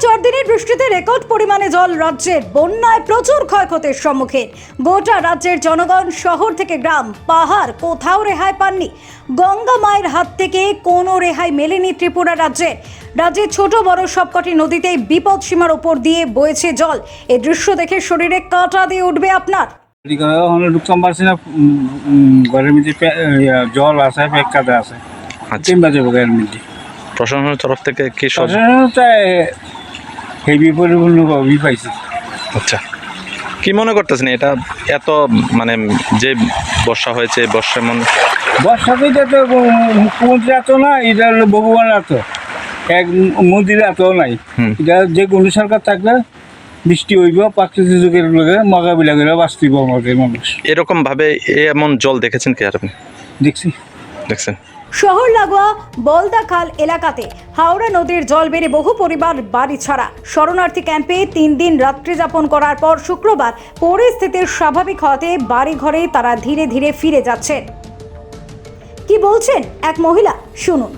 4 দিনের বৃষ্টিতে রেকর্ড পরিমাণে জল রাজ্যের, বন্যায় প্রচুর ক্ষয়ক্ষতির সম্মুখীন গোটা রাজ্যের জনগণ। শহর থেকে গ্রাম, পাহাড় কোথাও রেহাই পাননি। গঙ্গা মায়ের হাত থেকে কোনো রেহাই মেলেনি ত্রিপুরা রাজ্যের ছোট বড় সবকটি নদীতেই বিপদ সীমার উপর দিয়ে বইছে জল। এই দৃশ্য দেখে শরীরে কাঁটা দিয়ে উঠবে আপনার। ঘরের মধ্যে জল আছে, পেকাতে আছে, তিন বাজে ঘরের মধ্যে। প্রশাসনের তরফ থেকে কি হেভি পরিপূর্ণ পাইছি। আচ্ছা, কি মনে করতেছেন এটা এত মানে যে বর্ষা হয়েছে, বর্ষাতে তো মুখ্যমন্ত্রী এত না, এটা হলো ভগবান এত, এক মন্দির এত নাই। এটা যে কোনো সরকার থাকলে বৃষ্টি হইব, প্রাকৃতিক যুগের লোকে মোকাবিলা করে বাঁচতিব আমাদের মানুষ। এরকম ভাবে এমন জল দেখেছেন কি আপনি? দেখছেন শহর লাগোয়া বলদাখাল এলাকাতে হাওড়া নদীর জল বেড়ে বহু পরিবার বাড়ি ছাড়া। শরণার্থী ক্যাম্পে 3 দিন রাত্রি যাপন করার পর শুক্রবার পরিস্থিতির স্বাভাবিক হতে বাড়ি ঘরে তারা ধীরে ধীরে ফিরে যাচ্ছেন। কি বলছেন এক মহিলা, শুনুন।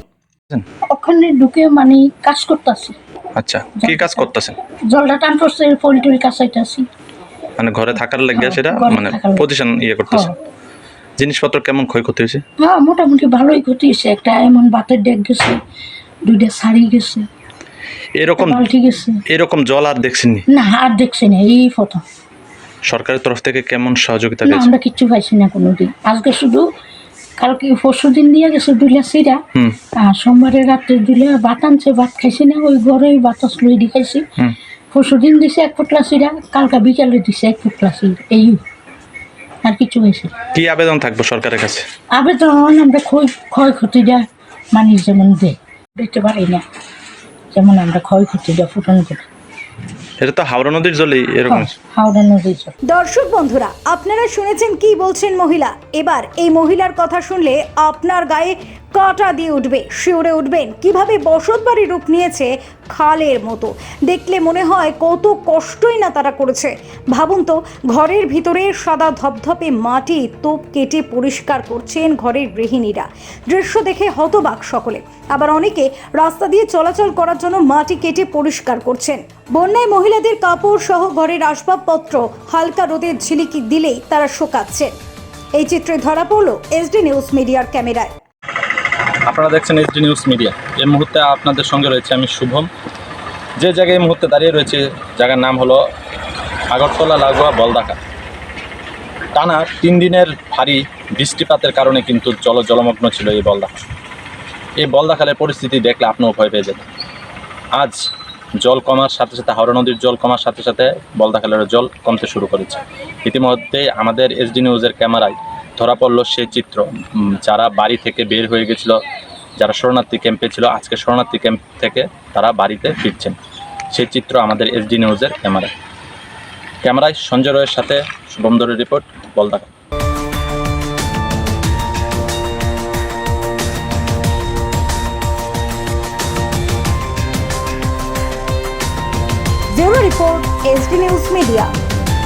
ওখানে ঢুকে মানে কাজ করতেছি। আচ্ছা, কি কাজ করতেছেন? জলটা টান করছে, পোল্ট্রি কাছাইতেছি। মানে ঘরে থাকার লাগে সেটা মানে পজিশন করতেছেন। জিনিসপত্র কেমন ক্ষয়ক্ষতি হয়েছে? হ্যাঁ, মোটামুটি ভালোই ক্ষতি হয়েছে। একটা এমন বাতের ডেক গেছে, 2টা শাড়ি গেছে, এরকম জল আর দেখছেননি? না, আর দেখছি না, এই প্রথম। সরকারের তরফ থেকে কেমন সহযোগিতা না, পেয়েছেন? আমরা কিচ্ছু পাইছি না কোনোদিন। আজকে শুধু কালকে পরশু দিন দিয়ে গেছে 2 সিরা, আর সোমবারে রাত্রে দিলে ভাত আনছে, ভাত খাইছি না, ওই ঘরে বাতাস লই দি খাইছি। পরশু দিন দিছে 1 পোটলা সিরা, কালকা বিকালে দিছে 1 পোটলা সিরা, এই আর কিছু হয়েছে। কি আবেদন থাকবো সরকারের কাছে? আবেদন আমরা ক্ষয়ক্ষতিটা মানুষ যেমন দেখতে পারি না, যেমন আমরা ক্ষয়ক্ষতিটা পূরণ করি। এটা তো হাওড়া নদীর জলই এরকম। হাওড়া নদীর জল। দর্শক বন্ধুরা, আপনারা শুনেছেন কি বলছেন মহিলা। এবার এই মহিলার কথা শুনলে আপনার গায়ে কাঁটা দিয়ে উঠবে, শিউরে উঠবেন। কিভাবে বসত বাড়ি রূপ নিয়েছে খালের মতো, দেখলে মনে হয় কত কষ্টই না তারা করেছে। ভাবুন তো, ঘরের ভিতরে সাদা ধপধপে মাটি তোপ কেটে পরিষ্কার করছেন ঘরের গৃহিণীরা। দৃশ্য দেখে হতবাক সকলে। আবার অনেকে রাস্তা দিয়ে চলাচল করার জন্য মাটি কেটে পরিষ্কার করছেন। বন্যায় মহিলাদের কাপড় সহ ঘরের আসবাবপত্র হালকা রোদের ঝিলিকি দিলেই তারা শোকাচ্ছেন। এই চিত্রে ধরা পড়ল এসডি নিউজ মিডিয়ার ক্যামেরায়। আপনারা দেখছেন এসডি নিউজ মিডিয়া। এই মুহূর্তে আপনাদের সঙ্গে রয়েছে আমি শুভম। যে জায়গায় এই মুহূর্তে দাঁড়িয়ে রয়েছে, জায়গার নাম হলো আগরতলা লাগোয়া বলদাখাল। টানা 3 দিনের ভারী বৃষ্টিপাতের কারণে কিন্তু জলমগ্ন ছিল এই বলদাখাল। এই বলদাখালের পরিস্থিতি দেখলে আপনিও ভয় পেয়ে যেতেন। আজ জল কমার সাথে সাথে, হাওড়া নদীর জল কমার সাথে সাথে বলদাখালের জল কমতে শুরু করেছে। ইতিমধ্যে আমাদের এসডি নিউজের ক্যামেরায় ধরা পড়ল সেই চিত্র। যারা বাড়ি থেকে বের হয়ে গেছিল, যারা শরণার্থী ক্যাম্পে ছিল, আজকে শরণার্থী ক্যাম্প থেকে তারা বাড়িতে ফিরছেন। সেই চিত্র আমাদের এসডি নিউজের ক্যামেরায় সঞ্জয় রয়ের সাথে শুভম দরের report, Baldakhal. Bureau report, SD news media.